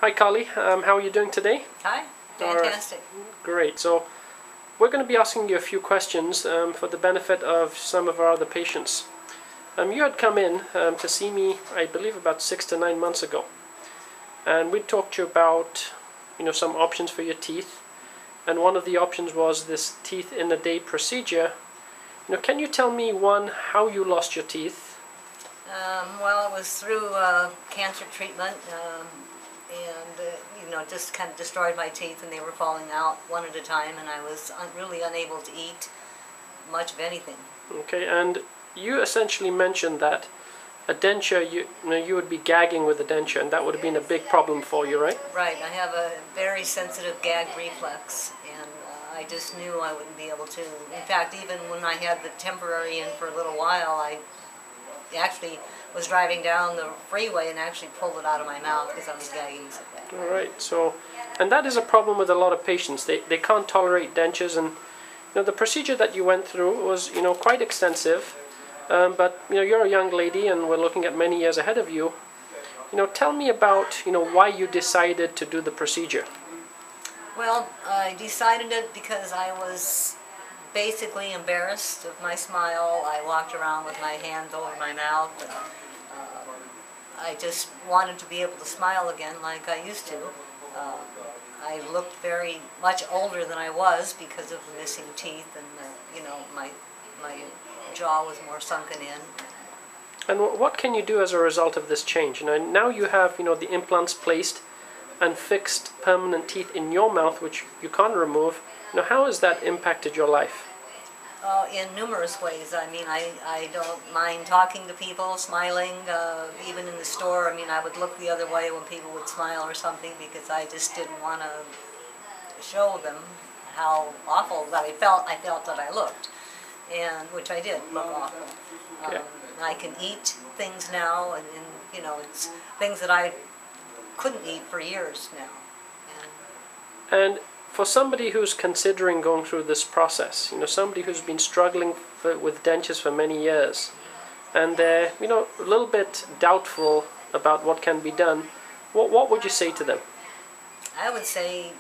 Hi, Carly. How are you doing today? Hi. Fantastic. Great. So we're going to be asking you a few questions for the benefit of some of our other patients. You had come in to see me, I believe, about 6 to 9 months ago, and we talked to you about, some options for your teeth, and one of the options was this teeth in a day procedure. Can you tell me, one, how you lost your teeth? Well, it was through cancer treatment, and just kind of destroyed my teeth, and they were falling out one at a time, and I was really unable to eat much of anything. Okay, and you essentially mentioned that a denture, you would be gagging with a denture, and that would have been a big problem for you, right? Right. I have a very sensitive gag reflex, and I just knew I wouldn't be able to. In fact, even when I had the temporary in for a little while, I actually was driving down the freeway and actually pulled it out of my mouth because I was gagging so bad. All right. So, and that is a problem with a lot of patients. They can't tolerate dentures, and the procedure that you went through was quite extensive. But you're a young lady, and we're looking at many years ahead of you. Tell me about why you decided to do the procedure. Well, I decided it because I was basically embarrassed of my smile. I walked around with my hands over my mouth, and I just wanted to be able to smile again like I used to. I looked very much older than I was because of the missing teeth, and my jaw was more sunken in. And what can you do as a result of this change? Now you have the implants placed and fixed permanent teeth in your mouth, which you can't remove. How has that impacted your life? In numerous ways. I mean, I don't mind talking to people, smiling, even in the store. I mean, I would look the other way when people would smile or something because I just didn't want to show them how awful that I felt that I looked, and which I did look awful. Okay. I can eat things now, and it's things that I couldn't eat for years now. And for somebody who's considering going through this process, somebody who's been struggling with dentures for many years, and they're, a little bit doubtful about what can be done, what would you say to them? I would say,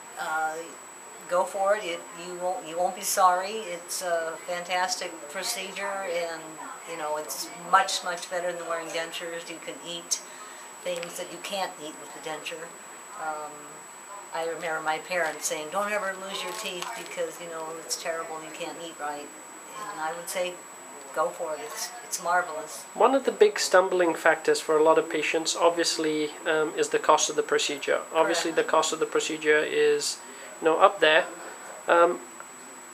go for it. You won't be sorry. It's a fantastic procedure, and it's much better than wearing dentures. You can eat things that you can't eat with the denture. I remember my parents saying, "Don't ever lose your teeth because it's terrible. You can't eat right." And I would say, go for it. It's marvelous. One of the big stumbling factors for a lot of patients, obviously, is the cost of the procedure. Obviously, Correct. the cost of the procedure is, up there.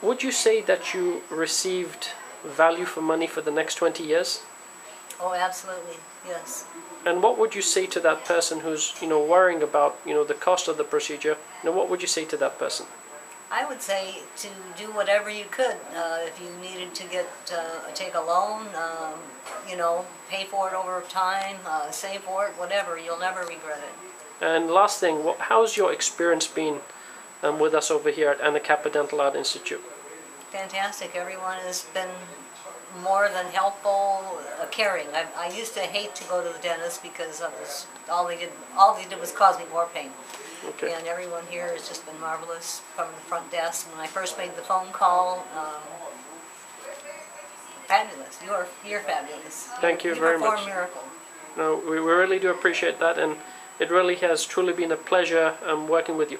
Would you say that you received value for money for the next 20 years? Oh, absolutely, yes. And what would you say to that person who's, worrying about, the cost of the procedure? What would you say to that person? I would say to do whatever you could. If you needed to take a loan, pay for it over time, save for it, whatever, you'll never regret it. And last thing, how's your experience been with us over here at Anacapa Dental Art Institute? Fantastic. Everyone has been more than helpful, caring. I used to hate to go to the dentist because all they did was cause me more pain. Okay. And everyone here has just been marvelous from the front desk. When I first made the phone call, fabulous. You're fabulous. Thank you very much. You perform miracles. No, we really do appreciate that, and it really has truly been a pleasure working with you.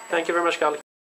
Thank you very much, Carly.